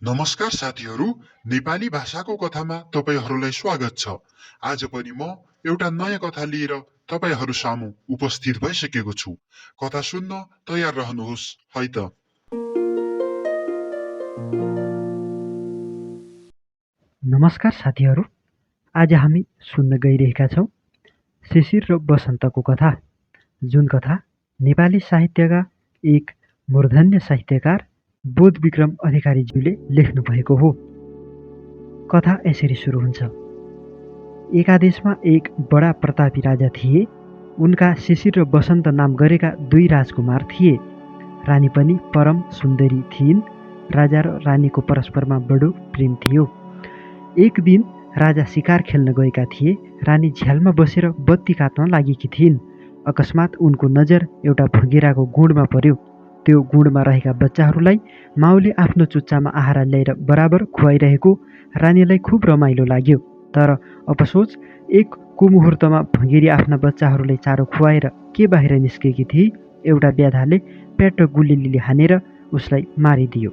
नमस्कार साथीहरू, नेपाली भाषाको कथामा तपाईहरूलाई स्वागत छ। आज पनि म एउटा नयाँ कथा लिएर तपाईहरू सामु उपस्थित भइसकेको छु। कथा सुन्न तयार रहनुहोस् है त। नमस्कार साथीहरू, आज हामी सुन्न गइरहेका छौँ शिशिर र बसन्तको कथा, जुन कथा नेपाली साहित्यका एक मूर्धन्य साहित्यकार बोधविक्रम अधिकारीज्यूले लेख्नु भएको हो। कथा यसरी सुरु हुन्छ। एका देशमा एक बडा प्रतापी राजा थिए। उनका शिशिर र बसन्त नाम गरेका दुई राजकुमार थिए। रानी पनि परम सुन्दरी थिइन्। राजा र रानीको परस्परमा बडो प्रेम थियो। एक दिन राजा शिकार खेल्न गएका थिए। रानी झ्यालमा बसेर बत्ती काट्न लागेकी थिइन्। अकस्मात उनको नजर एउटा भँगेराको गुँडमा पर्यो। त्यो गुँडमा रहेका बच्चाहरूलाई माउले आफ्नो चुच्चामा आहारा ल्याएर बराबर खुवाइरहेको रानीलाई खुब रमाइलो लाग्यो। तर अपसोच, एक कुमुहुर्तमा भँगेरी आफ्ना बच्चाहरूलाई चारो खुवाएर के बाहिर निस्केकी थिए। एउटा ब्याधाले पेट र गुलिलीले हानेर उसलाई मारिदियो।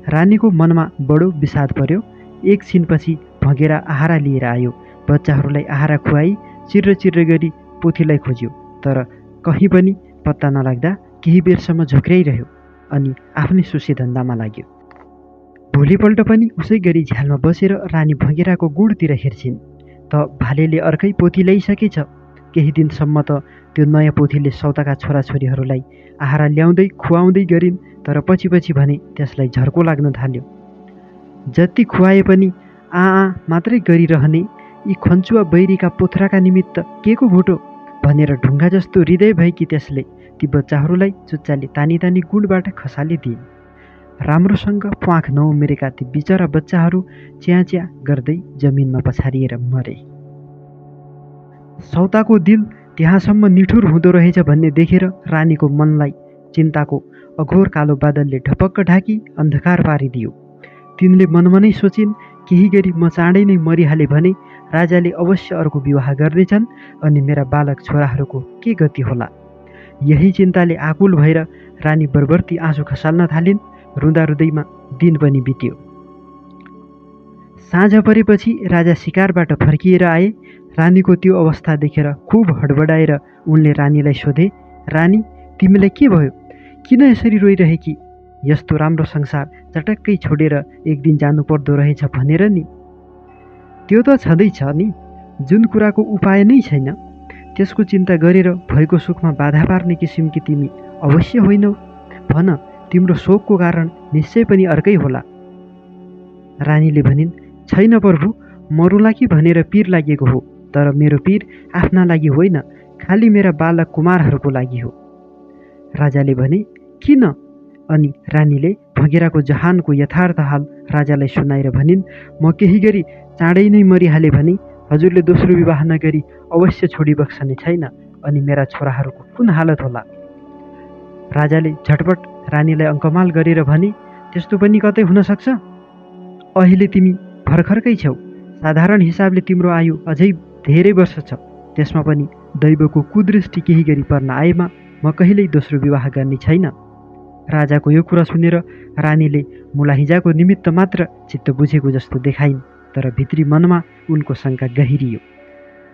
रानीको मनमा बडो विषाद पर्यो। एकछिनपछि भँगेरा आहारा लिएर आयो। बच्चाहरूलाई आहारा खुवाई चिर्र चिर्र गरी पोथीलाई खोज्यो, तर कहीँ पनि पत्ता नलाग्दा केही बेरसम्म झोक्र्याइरह्यो अनि आफ्नै सुसे धन्दामा लाग्यो। भोलिपल्ट पनि उसै गरी झ्यालमा बसेर रानी भँगेराको गुँडतिर हेर्छिन् त भालेले अर्कै पोथी ल्याइसकेछ। केही दिनसम्म त त्यो नयाँ पोथीले सौताका छोराछोरीहरूलाई आहारा ल्याउँदै खुवाउँदै गरिन्, तर पछि पछि भने त्यसलाई झर्को लाग्न थाल्यो। जति खुवाए पनि मात्रै गरिरहने यी खन्चुवा बैरीका पोथ्राका निमित्त के को भोटो भनेर ढुङ्गा जस्तो हृदय भएकी त्यसले ती बच्चाहरूलाई चुच्चाले तानी तानी गुँडबाट खसालिदिइन्। राम्रोसँग प्वाँख नउमेरेका ती बिचरा बच्चाहरू च्याच्या गर्दै जमिनमा पछारिएर मरे। सौताको दिल त्यहाँसम्म निठुर हुँदो रहेछ भन्ने देखेर रानीको मनलाई चिन्ताको अघोर कालो बादलले ढपक्क ढाकी अन्धकार पारिदियो। तिनले मनमनै सोचिन्, केही गरी म चाँडै नै मरिहाले भने राजाले अवश्य अर्को विवाह गर्नेछन् अनि मेरा बालक छोराहरूको के गति होला। यही चिन्ताले आकुल भएर रानी बरबर्ती आँसु खसाल्न थालिन्। रुँदा रुँदैमा दिन पनि बित्यो। साँझ परेपछि राजा शिकारबाट फर्किएर आए। रानीको त्यो अवस्था देखेर खुब हडबडाएर उनले रानीलाई सोधे, रानी, तिमीलाई के भयो? किन यसरी रोइरहेकी? यस्तो राम्रो संसार चटक्कै छोडेर एक दिन जानु पर्दो रहेछ भनेर नि। त्यो त छँदैछ नि, जुन कुराको उपाय नै छैन त्यसको चिन्ता गरेर भएको सुखमा बाधा पार्ने किसिमकी तिमी अवश्य होइनौ। भन, तिम्रो शोकको कारण निश्चय पनि अर्कै होला। रानीले भनिन्, छैन प्रभु, मरुला कि भनेर पीर लागेको हो, तर मेरो पीर आफ्ना लागि होइन, खालि मेरा बालक कुमारहरूको लागि हो। राजाले भने, किन? अनि रानीले भँगेराको जहानको यथार्थ हाल राजालाई सुनाएर भनिन्, म केही गरी चाँडै नै मरिहाले भने हजुरले दोस्रो विवाह नगरी अवश्य छोडी बक्सने छैन, अनि मेरा छोराहरूको कुन हालत होला। राजाले झटपट रानीलाई अङ्कमाल गरेर भने, त्यस्तो पनि कतै हुन सक्छ? अहिले तिमी भर्खरकै छौ। साधारण हिसाबले तिम्रो आयु अझै धेरै वर्ष छ। त्यसमा पनि दैवको कुदृष्टि केही गरी पर्न आएमा म कहिल्यै दोस्रो विवाह गर्ने छैन। राजाको यो कुरा सुनेर रानीले मुलाहिजाको निमित्त मात्र चित्त बुझेको जस्तो देखाइन्, तर भित्री मनमा उनको शङ्का गहिरियो।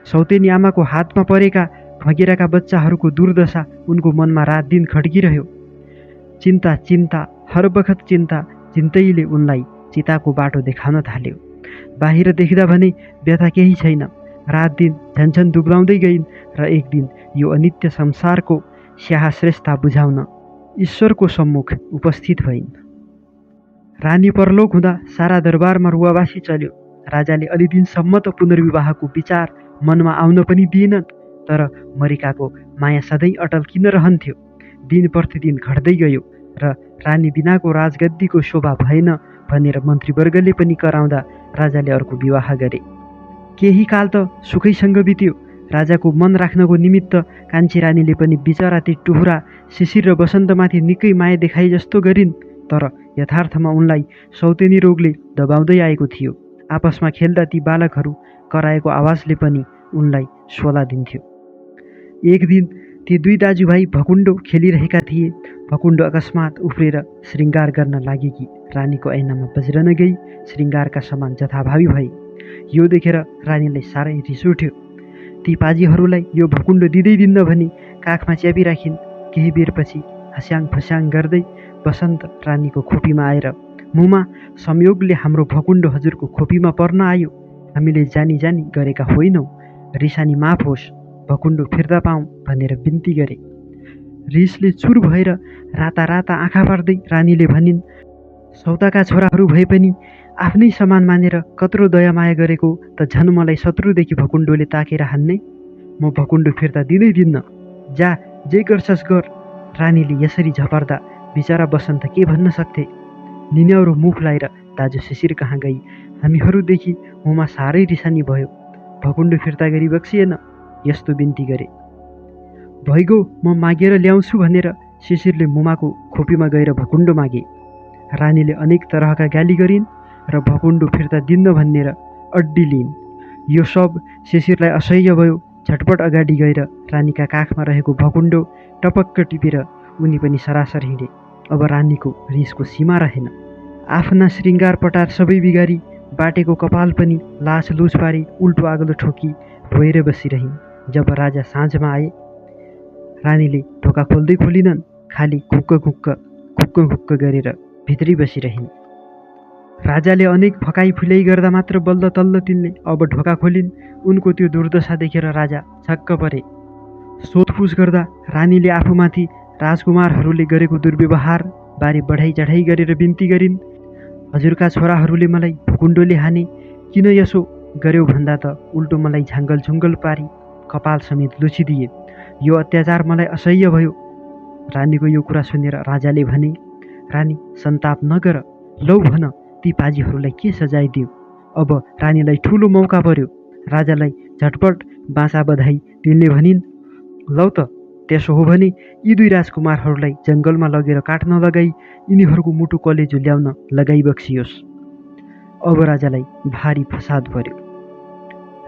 सौतेनी आमाको हातमा परेका भँगेराका बच्चाहरूको दुर्दशा उनको मनमा रात दिन खड्किरह्यो। चिन्ता चिन्ता हर बखत चिन्ता चिन्तैले उनलाई चिताको बाटो देखाउन थाल्यो। बाहिर देख्दा भने व्यथा केही छैन। रात दिन झन्झन दुब्लाउँदै गइन् र एक दिन यो अनित्य संसारको स्याहा श्रेष्ठता बुझाउन ईश्वरको सम्मुख उपस्थित भइन्। रानी परलोक हुँदा सारा दरबारमा रुवाबासी चल्यो। राजाले अलि दिनसम्म त पुनर्विवाहको विचार मनमा आउन पनि दिएनन्, तर मरिकाको माया सधैँ अटल किन रहन्थ्यो। दिन प्रतिदिन घट्दै गयो र रानी बिनाको राजगद्दीको शोभा भएन भनेर मन्त्रीवर्गले पनि कराउँदा राजाले अर्को विवाह गरे। केही काल त सुखैसँग बित्यो। राजाको मन राख्नको निमित्त कान्छी रानीले पनि बिचरा ती टुहुरा शिशिर र बसन्तमाथि निकै माया देखाए जस्तो गरिन्, तर यथार्थमा उनलाई सौतेनी रोगले दबाउँदै आएको थियो। आपसमा खेल्दा ती बालकहरू कराएको आवाजले पनि उनलाई शोला दिन्थ्यो। एक दिन ती दुई दाजुभाइ भकुण्डो खेलिरहेका थिए। भकुण्डो अकस्मात उफ्रेर श्रृङ्गार गर्न लागेकी रानीको ऐनामा बज्रन गई। श्रृङ्गारका समान जथाभावी भए। यो देखेर रानीलाई साह्रै रिस उठ्यो। ती पाजीहरूलाई यो भकुण्डो दिँदै दिन्न भनी काखमा च्यापिराखिन्। केही बेरपछि हस्याङ फस्याङ गर्दै बसन्त रानीको खोपीमा आएर, मुमा, संयोगले हाम्रो भकुण्डो हजुरको खोपीमा पर्न आयो। हामीले जानी जानी गरेका होइनौँ। रिसानी माफ होस्, भकुण्डो फिर्ता पाऊँ भनेर बिन्ती गरे। रिसले चुर भएर राता राता आँखा पार्दै रानीले भनिन्, सौताका छोराहरू भए पनि आफ्नै समान मानेर कत्रो दया माया गरेको त झन् मलाई शत्रुदेखि भकुण्डोले ताकेर हान्ने। म भकुण्डो फिर्ता दिँदै दिन्न। जा, जे गर्छस् गर। रानीले यसरी झपर्दा बिचरा बसन्त के भन्न सक्थे। निन्याउरो मुख लाएर दाजु शिशिर कहाँ गई। हामीहरूदेखि मुमा साह्रै रिसानी भयो। भकुण्डो फिर्ता गरी बक्सिएन। यस्तो बिन्ती गरे। भइगो, म मागेर ल्याउँछु भनेर शिशिरले मुमाको खोपीमा गएर भकुण्डो मागे। रानीले अनेक तरहका गाली गरिन् र भकुण्डो फिर्ता दिन्न भनेर अड्डी लिइन्। यो सब शिशिरलाई असह्य भयो। झटपट अगाडि गएर रानीका काखमा रहेको भकुण्डो टपक्क टिपेर उनी पनि सरासर हिँडे। अब रानीको रिसको सीमा रहेन। आफ्ना श्रृङ्गार पटार सबै बिगारी, बाटेको कपाल पनि लास लुच पारी उल्टो आगलो ठोकी रोएर बसिरहिन्। जब राजा साँझमा आए, रानीले ढोका खोल्दै खोलिनन्। खाली घुक्क घुक्क घुक्क घुक्क गरेर भित्रै बसिरहिन्। राजाले अनेक फकाइ फुल्याइ गर्दा मात्र बल्ल तल्ल तिनले अब ढोका खोलिन्। उनको त्यो दुर्दशा देखेर राजा छक्क परे। सोधपुछ गर्दा रानीले आफूमाथि राजकुमारहरूले गरेको दुर्व्यवहार बारे बढाइ चढाइ गरेर बिन्ती गरिन्। हजुरका छोराहरूले मलाई भकुण्डोले हाने, किन यसो गर्यो भन्दा त उल्टो मलाई झाङ्गल झुङ्गल पारी कपाल समेत लुछिदिए। यो अत्याचार मलाई असह्य भयो। रानीको यो कुरा सुनेर राजाले भने, रानी सन्ताप नगर। लौ भन, ती पाजीहरूलाई के सजाय दियो। अब रानीलाई ठुलो मौका पर्यो। राजालाई झटपट बाँचा बधाई तिनले भनिन्, लौ त, त्यसो हो भने यी दुई राजकुमारहरूलाई जङ्गलमा लगेर काट्न लगाई यिनीहरूको मुटु कलेजो ल्याउन लगाई बक्सियोस्। अब राजालाई भारी फसाद पर्यो।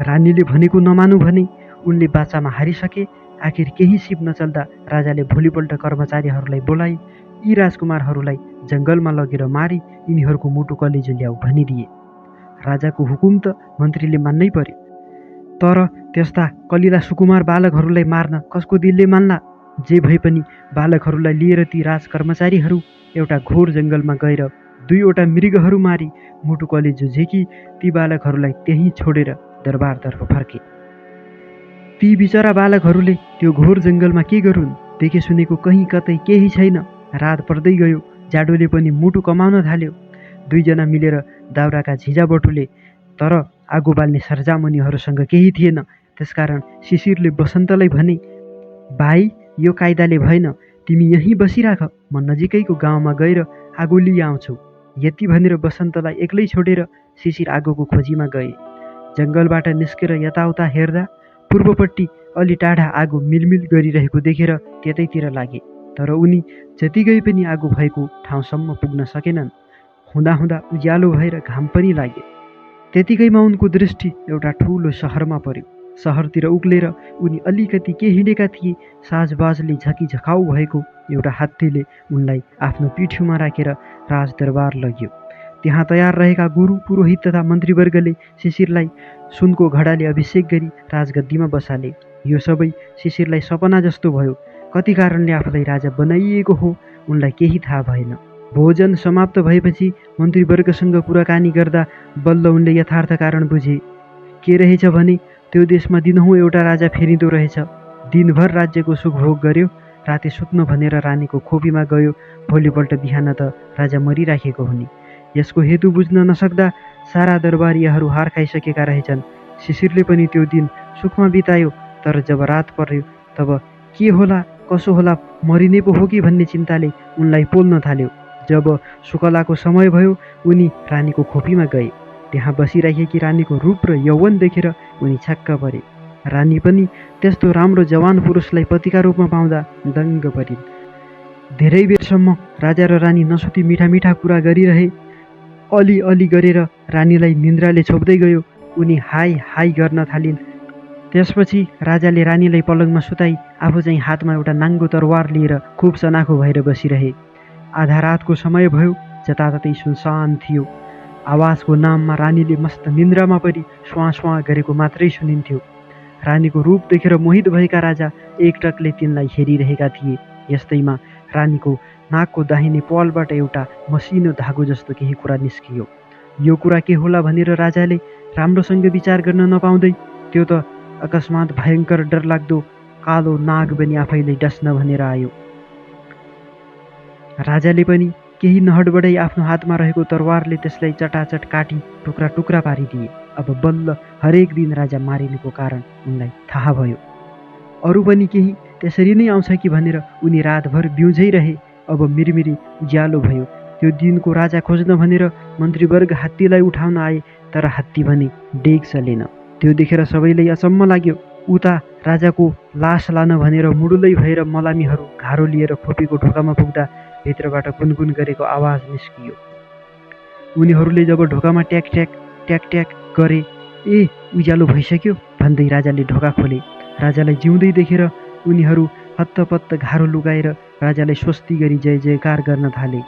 रानीले भनेको नमानु भने उनले बाचामा हारिसके। आखिर केही सिप नचल्दा राजाले भोलिपल्ट कर्मचारीहरूलाई बोलाई यी राजकुमारहरूलाई जङ्गलमा लगेर मारी यिनीहरूको मुटु कलेजो ल्याऊ भनिदिए। राजाको हुकुम त मन्त्रीले मान्नै पर्यो। तर त्यस्ता कलिला सुकुमार बालकहरूलाई मार्न कसको दिलले मान्ला। जे भए पनि बालकहरूलाई लिएर ती राज कर्मचारीहरू एउटा घोर जङ्गलमा गएर दुईवटा मृगहरू मारी मुटु कलेजो झेकी ती बालकहरूलाई त्यहीँ छोडेर दरबारतर्फ फर्के। ती बिचरा बालकहरूले त्यो घोर जङ्गलमा के गरून्। देखे सुनेको कहीँ कतै केही छैन। रात पर्दै गयो। जाडोले पनि मुटु कमाउन थाल्यो। दुईजना मिलेर दाउराका झिझा बटुले, तर आगो बाल्ने सरजामुनीहरूसँग केही थिएन। त्यसकारण शिशिरले बसन्तलाई भने, भाइ, यो कायदाले भएन। तिमी यहीँ बसिराख, म नजिकैको गाउँमा गएर आगो लिइ आउँछु। यति भनेर बसन्तलाई एक्लै छोडेर शिशिर आगोको खोजीमा गए। जङ्गलबाट निस्केर यताउता हेर्दा पूर्वपट्टि अलि टाढा आगो मिलमिल गरिरहेको देखेर त्यतैतिर लागे। तर उनी जति गए पनि आगो भएको ठाउँसम्म पुग्न सकेनन्। हुँदाहुँदा उज्यालो भएर घाम पनि लागे। त्यतिकैमा उनको दृष्टि एउटा ठुलो सहरमा पर्यो। सहरतिर उक्लेर उनी अलिकति के हिँडेका थिए, साजबाजले झकिझकाउ भएको एउटा हात्तीले उनलाई आफ्नो पिठ्यूमा राखेर राजदरबार लग्यो। त्यहाँ तयार रहेका गुरु, पुरोहित तथा मन्त्रीवर्गले शिशिरलाई सुनको घडाले अभिषेक गरी राजगद्दीमा बसाले। यो सबै शिशिरलाई सपना जस्तो भयो। कति कारणले आफूलाई राजा बनाइएको हो उनलाई केही थाहा भएन। भोजन समाप्त भएपछि मन्त्रीवर्गसँग कुराकानी गर्दा बल्ल उनले यथार्थ कारण बुझे। के रहेछ भने त्यो देशमा दिनहुँ एउटा राजा फेरिँदो रहेछ। दिनभर राज्यको सुखभोग गर्यो, राति सुत्न भनेर रानीको खोपीमा गयो। भोलिपल्ट बिहान त राजा मरिराखेको हुने। यसको हेतु बुझ्न नसक्दा सारा दरबारियाहरू हार खाइसकेका रहेछन्। शिशिरले पनि त्यो दिन सुखमा बितायो। तर जब रात पर्यो तब के होला कसो होला, मरिने पो हो कि भन्ने चिन्ताले उनलाई पोल्न थाल्यो। जब शुकलाको समय भयो उनी रानीको खोपीमा गए। त्यहाँ बसिरहेकी रानीको रूप र यौवन देखेर उनी छक्क परे। रानी पनि त्यस्तो राम्रो जवान पुरुषलाई पतिका रूपमा पाउँदा दङ्ग परिन्। धेरै बेरसम्म राजा र रानी नसुती मिठा मिठा कुरा गरिरहे। अलि अलि गरेर रानीलाई निन्द्राले छोप्दै गयो। उनी हाई हाई गर्न थालिन्। त्यसपछि राजाले रानीलाई पलङमा सुताई आफू चाहिँ हातमा एउटा नाङ्गो तरवार लिएर खुब सनाखो भएर बसिरहे। आधा रातको समय भयो। जताततै सुनसान थियो। आवाजको नाममा रानीले मस्त निन्द्रामा परि स्वाँ स्वाँ गरेको मात्रै सुनिन्थ्यो। रानीको रूप देखेर मोहित भएका राजा एकटकले तिनलाई हेरिरहेका थिए। यस्तैमा रानीको नाकको दाहिने प्वालबाट एउटा मसिनो धागो जस्तो केही कुरा निस्कियो। यो कुरा के होला भनेर राजाले राम्रोसँग विचार गर्न नपाउँदै त्यो त अकस्मात भयङ्कर डरलाग्दो कालो नाग पनि आफैले डस्न भनेर आयो। राजाले पनि केही नहडबडै आफ्नो हातमा रहेको तरवारले त्यसलाई चटाचट काटी टुक्रा टुक्रा पारिदिए। अब बल्ल हरेक दिन राजा मारिनुको कारण उनलाई थाहा भयो। अरू पनि केही त्यसरी नै आउँछ कि भनेर उनी रातभर बिउझै रहे। अब मिरमिरी उज्यालो भयो। त्यो दिनको राजा खोज्न भनेर मन्त्रीवर्ग हात्तीलाई उठाउन आए, तर हात्ती भने डेग चलेन। त्यो देखेर सबैलाई अचम्म लाग्यो। उता राजाको लास लान भनेर मुडुलै भएर मलामीहरू घारो लिएर खोपीको ढोकामा पुग्दा भित्रबाट गुनगुन गरेको आवाज निस्कियो। उनीहरूले जब ढोकामा ट्याक ट्याक ट्याक ट्याक गरे, ए उज्यालो भइसक्यो भन्दै राजाले ढोका खोले। राजालाई जिउँदै देखेर उनीहरू हत्तपत्त घारो लुगाएर राजालाई स्वस्ति गरी जय जयकार गर्न थाले।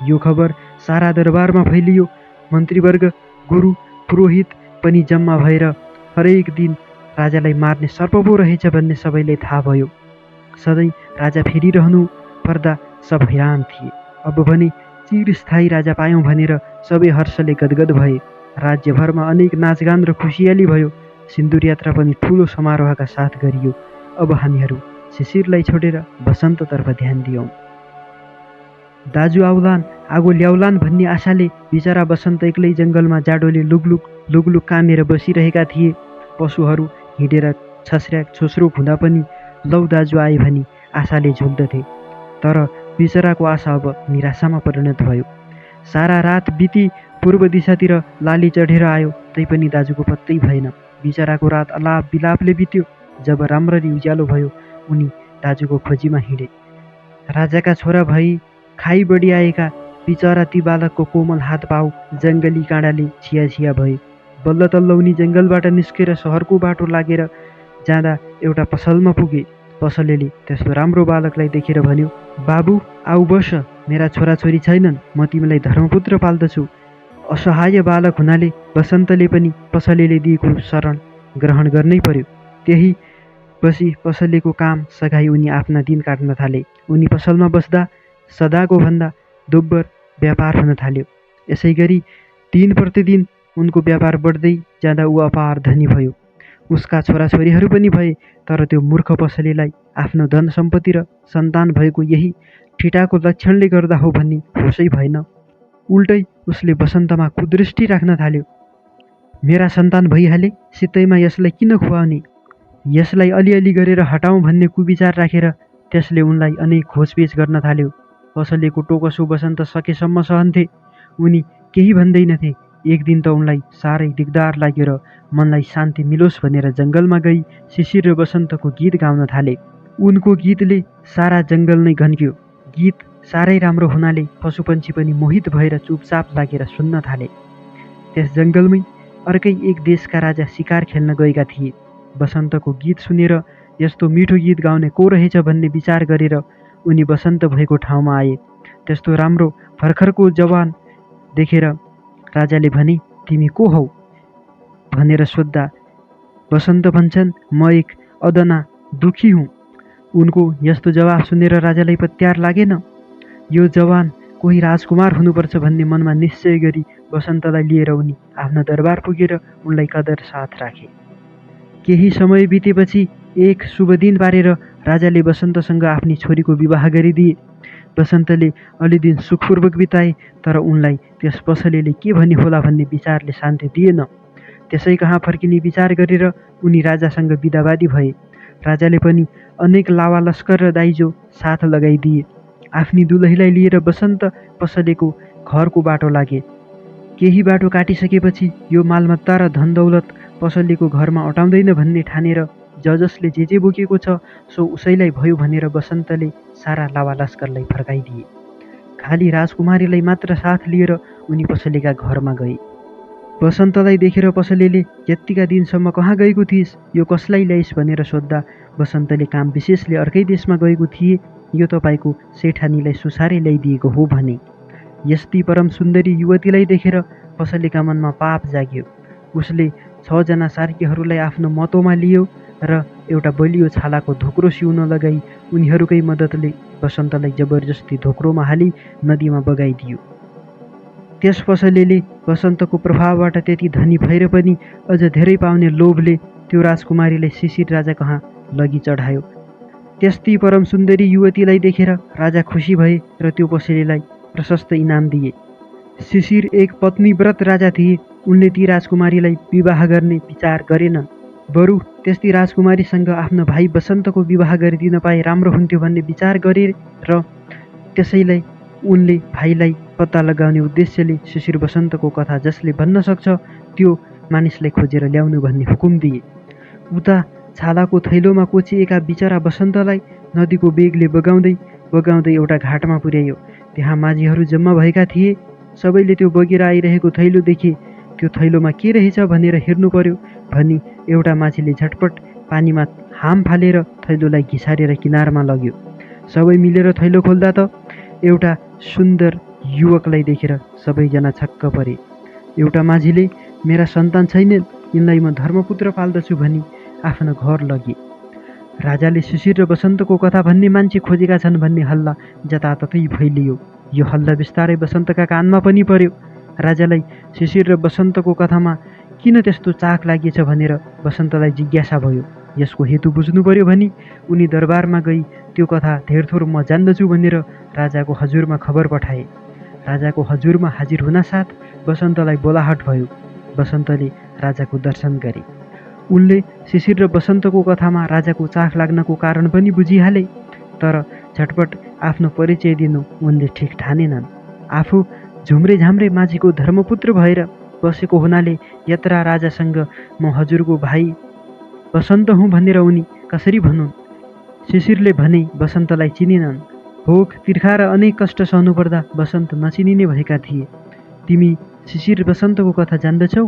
यो खबर सारा दरबारमा फैलियो। मन्त्रीवर्ग, गुरु, पुरोहित पनि जम्मा भएर हरेक दिन राजालाई मार्ने सर्प पो रहेछ भन्ने सबैलाई थाहा भयो। सधैँ राजा फेरिरहनु पर्दा सब हैरान थिए। अब भने चिरस्थायी राजा पायौँ भनेर सबै हर्षले गदगद भए। राज्यभरमा अनेक नाचगान र खुसियाली भयो। सिन्दुर यात्रा पनि ठुलो समारोहका साथ गरियो। अब हामीहरू शिशिरलाई छोडेर बसन्ततर्फ ध्यान दियौँ। दाजु आउलान्, आगो ल्याउलान् भन्ने आशाले बिचरा बसन्त एक्लै जङ्गलमा जाडोले लुगलुग कामेर बसिरहेका थिए। पशुहरू हिँडेर छस्र्याक छोस्रोक हुँदा पनि लौ दाजु आए भनी आशाले झुल्दथे। तर बिचराको आशा अब निराशामा परिणत भयो। सारा रात बिती पूर्व दिशातिर लाली चढेर आयो, तैपनि दाजुको पत्तै भएन। बिचराको रात अलाप बिलापले बित्यो। जब राम्ररी उज्यालो भयो उनी दाजुको खोजीमा हिँडे। राजाका छोरा भई खाइ बढी आएका बिचरा ती बालकको कोमल हात पाउ जङ्गली काँडाले छिया छिया भए। बल्ल तल्ल उनी जङ्गलबाट निस्केर सहरको बाटो लागेर जाँदा एउटा पसलमा पुगे। पसलेले त्यस्तो राम्रो बालकलाई देखेर भन्यो, बाबु आऊ बस, मेरा छोराछोरी छैनन्, म तिमीलाई धर्मपुत्र पाल्दछु। असहाय बालक हुनाले बसन्तले पनि पसलेले दिएको शरण ग्रहण गर्नै पर्यो। त्यही बसी पसलेको काम सघाई उनी आफ्ना दिन काट्न थाले। उनी पसलमा बस्दा सदाको भन्दा दोब्बर व्यापार हुन थाल्यो। यसै गरी दिन प्रतिदिन उनको व्यापार बढ्दै जाँदा ऊ अपार धनी भयो। उसका छोराछोरीहरू पनि भए, तर त्यो मूर्ख पसलेलाई आफ्नो धन सम्पत्ति र सन्तान भएको यही ठिटाको लक्षणले गर्दा हो भन्ने होसै भएन। उल्टै उसले बसन्तमा कुदृष्टि राख्न थाल्यो। मेरा सन्तान भइहाले, सित्तैमा यसलाई किन खुवाउने? यसलाई अलिअलि गरेर हटाउँ भन्ने कुविचार राखेर त्यसले उनलाई अनेक खोजपेच गर्न थाल्यो। पसलेको टोकसो बसन्त सकेसम्म सहन्थे। उनी केही भन्दैनथे। एक दिन त उनलाई साह्रै दिगदार लाग्यो र मनलाई शान्ति मिलोस् भनेर जङ्गलमा गई शिशिर र बसन्तको गीत गाउन थाले। उनको गीतले सारा जङ्गल नै घन्क्यो। गीत साह्रै राम्रो हुनाले पशुपन्छी पनि मोहित भएर चुपचाप लागेर सुन्न थाले। त्यस जङ्गलमै अर्कै एक देशका राजा शिकार खेल्न गएका थिए। बसन्तको गीत सुनेर यस्तो मिठो गीत गाउने को रहेछ भन्ने विचार गरेर उनी बसन्त भएको ठाउँमा आए। त्यस्तो राम्रो भर्खरको जवान देखेर राजाले भने, तिमी को हौ भनेर सोद्धा बसन्त भन्छन्, म एक अदना दुखी हुँ। उनको यस्तो जवाफ सुनेर राजालाई पत्यार लागेन। यो जवान कोही राजकुमार हुनुपर्छ भन्ने मनमा निश्चय गरी बसन्तलाई लिएर उनी आफ्नो दरबार पुगेर उनलाई कदर साथ राखे। केही समय बितेपछि एक शुभ दिन पारेर राजाले बसन्तसँग आफ्नी छोरीको विवाह गरिदिए। बसन्तले अलि दिन सुखपूर्वक बिताए, तर उनलाई त्यस पसलेले के भने होला भन्ने विचारले शान्ति दिएन। त्यसै कहाँ फर्किने विचार गरेर उनी राजासँग बिदावादी भए। राजाले पनि अनेक लावा लस्कर र दाइजो साथ लगाइदिए। आफ्नी दुलहीलाई लिएर बसन्त पसलेको घरको बाटो लागे। केही बाटो काटिसकेपछि यो मालमत्ता र धनदौलत पसलेको घरमा अटाउँदैन भन्ने ठानेर जसले जे बोकेको छ सो उसैलाई भयो भनेर बसन्तले सारा लावा लस्करलाई फर्काइदिए। खाली राजकुमारीलाई मात्र साथ लिएर उनी पसलेका घरमा गए। बसन्तलाई देखेर पसलेले यत्तिका दिनसम्म कहाँ गएको थिइस्, यो कसलाई ल्याइस् भनेर सोद्धा बसन्तले काम विशेषले अर्कै देशमा गएको थिए, यो तपाईँको सेठानीलाई सुसारे ल्याइदिएको हो भने। यस्ती परम सुन्दरी युवतीलाई देखेर पसलेका मनमा पाप जाग्यो। उसले 6 जना सार्कीहरूलाई आफ्नो मतोमा लियो र एउटा बलियो छालाको धोक्रो सिउन लगाई उनीहरूकै मद्दतले बसन्तलाई जबरजस्ती धोक्रोमा हाली नदीमा बगाइदियो। त्यस पसलेले बसन्तको प्रभावबाट त्यति धनी भएर पनि अझ धेरै पाउने लोभले त्यो राजकुमारीलाई शिशिर राजा कहाँ लगी चढायो। त्यस्ती परम सुन्दरी युवतीलाई देखेर राजा खुसी भए र त्यो पसलेलाई प्रशस्त इनाम दिए। शिशिर एक पत्नीव्रत राजा थिए। उनले ती राजकुमारीलाई विवाह गर्ने विचार गरेनन्। बरु त्यस्ती राजकुमारीसँग आफ्नो भाइ बसन्तको विवाह गरिदिन पाए राम्रो हुन्थ्यो भन्ने विचार गरे र त्यसैलाई उनले भाइलाई पत्ता लगाउने उद्देश्यले शिशिर बसन्तको कथा जसले भन्न सक्छ त्यो मानिसलाई खोजेर ल्याउनु भन्ने हुकुम दिए। उता छालाको थैलोमा कोचिएका बिचरा बसन्तलाई नदीको बेगले बगाउँदै बगाउँदै एउटा घाटमा पुर्यायो। त्यहाँ माझीहरू जम्मा भएका थिए। सबैले त्यो बगेर आइरहेको थैलो देखे। त्यो थैलोमा के रहेछ भनेर हेर्नु पर्यो भनी एउटा माझीले झटपट पानीमा हाम फालेर थैलोलाई घिसारेर किनारमा लग्यो। सबै मिलेर थैलो खोल्दा त एउटा सुन्दर युवकलाई देखेर सबैजना छक्क परे। एउटा माझीले मेरा सन्तान छैनन्, यिनलाई म धर्मपुत्र पाल्दछु भनी आफ्नो घर लगे। राजाले शिशिर र बसन्तको कथा भन्ने मान्छे खोजेका छन् भन्ने हल्ला जताततै फैलियो। यो हल्ला बिस्तारै बसन्तका कानमा पनि पर्यो। राजालाई शिशिर र बसन्तको कथामा किन त्यस्तो चाख लागेछ भनेर बसन्तलाई जिज्ञासा भयो। यसको हेतु बुझ्नु पर्यो भनी उनी दरबारमा गई त्यो कथा धेरथोर म जान्दछु भनेर राजाको हजुरमा खबर पठाए। राजाको हजुरमा हाजिर हुनासाथ बसन्तलाई बोलाहट भयो। बसन्तले राजाको दर्शन गरे। उनले शिशिर र बसन्तको कथामा राजाको चाख लाग्नको कारण पनि बुझिहाले। तर झटपट आफ्नो परिचय दिनु उनले ठिक ठानेनन्। आफू झुम्रे झाम्रे माझीको धर्मपुत्र भएर बसेको हुनाले यत्रा राजासँग म हजुरको भाइ बसन्त हुँ भनेर उनी कसरी भनुन्। शिशिरले भने बसन्तलाई चिनेनन्। भोक तिर्खा र अनेक कष्ट सहनु पर्दा बसन्त नचिनिने भएका थिए। तिमी शिशिर बसन्तको कथा जान्दछौ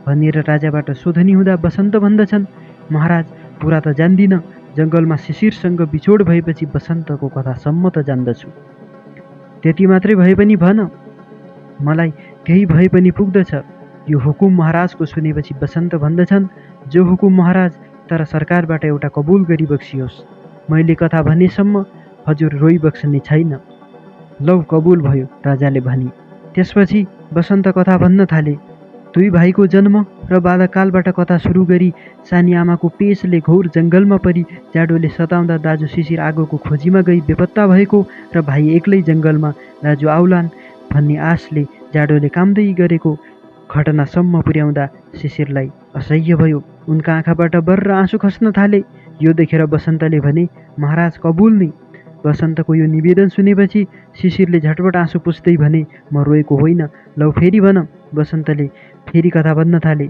भनेर राजाबाट सोधनी हुँदा बसन्त भन्दछन्, महाराज पुरा त जान्दिनँ, जङ्गलमा शिशिरसँग बिछोड भएपछि बसन्तको कथासम्म त जान्दछु। त्यति मात्रै भए पनि भन, मलाई केही भए पनि पुग्दछ। यो हुकुम महाराजको सुनेपछि बसन्त भन्दछन्, जो हुकुम महाराज, तर सरकारबाट एउटा कबुल गरी बक्सियोस्। मैले कथा भनेसम्म हजुर रोइ बक्सने छैन। लौ कबुल भयो, राजाले भने। त्यसपछि बसन्त कथा भन्न थाले। दुई भाइको जन्म र बालकालबाट कथा सुरु गरी सानी आमाको पेशले घोर जङ्गलमा परी जाडोले सताउँदा दाजु शिशिर आगोको खोजीमा गई बेपत्ता भएको र भाइ एक्लै जङ्गलमा दाजु आउलान् भन्ने आशले जाडोले कामदै गरेको घटनासम्म पुर्याउँदा शिशिरलाई असह्य भयो। उनका आँखाबाट बर्र आँसु खस्न थाले। यो देखेर बसन्तले भने, महाराज कबुल नै। बसन्तको यो निवेदन सुनेपछि शिशिरले झटपट आँसु पुस्दै भने, म रोएको होइन, लौ फेरि भन। बसन्तले फेरि कथा भन्न थाले।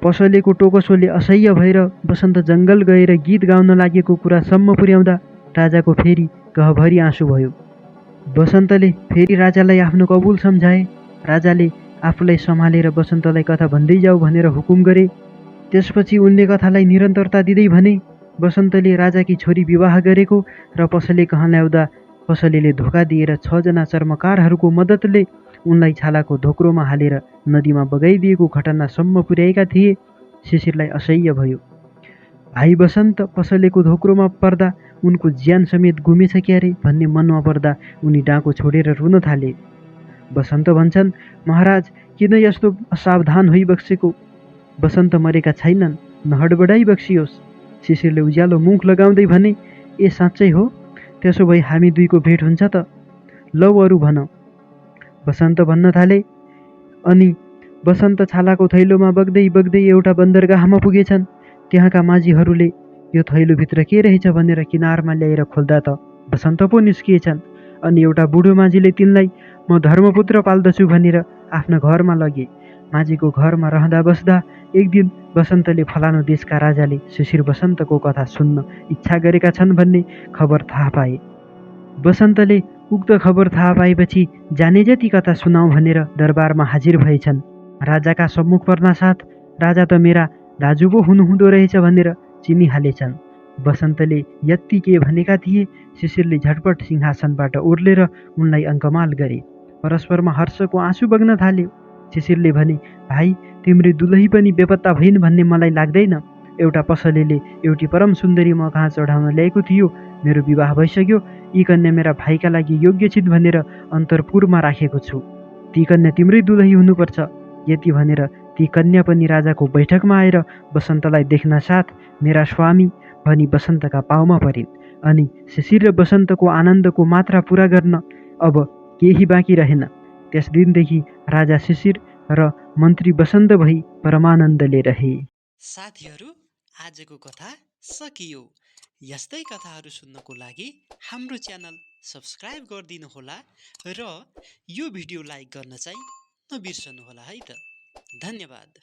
पसलेको टोकसोले असह्य भएर बसन्त जङ्गल गएर गीत गाउन लागेको कुरासम्म पुर्याउँदा राजाको फेरि गहभरि आँसु भयो। बसन्तले फेरि राजालाई आफ्नो कबुल सम्झाए। राजाले आफूलाई सम्हालेर बसन्तलाई कथा भन्दै जाऊ भनेर हुकुम गरे। त्यसपछि उनले कथालाई निरन्तरता दिँदै भने, बसन्तले राजाकी छोरी विवाह गरेको र पसले कहाँ ल्याउँदा पसलेले धोका दिएर 6 जना चर्मकारहरूको मद्दतले उनलाई छालाको धोक्रोमा हालेर नदीमा बगाइदिएको घटनासम्म पुर्याएका थिए। शिशिरलाई असह्य भयो। भाइ बसन्त पसलेको धोक्रोमा पर्दा उनको ज्यान समेत गुमेछ क्यारे भन्ने मनमा पर्दा उनी डाँको छोडेर रुन थाले। बसन्त भन्छन्, महाराज किन यस्तो असावधान होइ बक्सेको? बसन्त मरेका छैनन्, नहडबडाई बक्सियोस्। शिशिरले उज्यालो मुख लगाउँदै भने, ए साँच्चै हो? त्यसो भए हामी दुईको भेट हुन्छ त? लौ अरू भन। बसन्त भन्न थाले। अनि बसन्त छालाको थैलोमा बग्दै बग्दै एउटा बन्दरगाहमा पुगेछन्। त्यहाँका माझीहरूले यो थैलोभित्र के रहेछ भनेर किनारमा ल्याएर खोल्दा त बसन्त पो निस्किएछन्। अनि एउटा बुढो माझीले तिनलाई म धर्मपुत्र पाल्दछु भनेर आफ्नो घरमा लगे। माझीको घरमा रहँदा बस्दा एक दिन बसन्तले फलानु देशका राजाले शिशिर बसन्तको कथा सुन्न इच्छा गरेका छन् भन्ने खबर थाहा पाए। बसन्तले उक्त खबर थाहा पाएपछि जाने जति कथा सुनाऊ भनेर दरबारमा हाजिर भएछन्। राजाका सम्मुख पर्नासाथ राजा त मेरा दाजु पो हुनुहुँदो रहेछ भनेर चिनिहालेछन्। बसन्तले यति के भनेका थिए, शिशिरले झटपट सिंहासनबाट ओर्लेर उनलाई अङ्कमाल गरे। परस्परमा हर्षको आँसु बग्न थाल्यो। शिशिरले भने, भाइ, तिम्री दुलही पनि बेपत्ता भइन् भन्ने मलाई लाग्दैन। एउटा पसलेले एउटी परम सुन्दरी म कहाँ चढाउन ल्याएको थियो। मेरो विवाह भइसक्यो। यी कन्या मेरा भाइका लागि योग्य छिन् भनेर अन्तरपुरमा राखेको छु। ती कन्या तिम्रै दुलही हुनुपर्छ। यति भनेर ती कन्या पनि राजाको बैठकमा आएर बसन्तलाई देख्न साथ मेरा स्वामी भनी बसन्तका पाउमा परिन्। अनि शिशिर र बसन्तको आनन्दको मात्रा पुरा गर्न अब केही बाँकी रहेन। त्यस दिनदेखि राजा शिशिर र मन्त्री बसन्त भई परमानन्दले रहे। साथीहरू, आजको कथा सकियो। यस्तै कथाहरू सुन्नको लागि हाम्रो च्यानल सब्स्क्राइब गरिदिनुहोला र यो भिडियो लाइक गर्न चाहिँ नबिर्सनुहोला है त। धन्यवाद।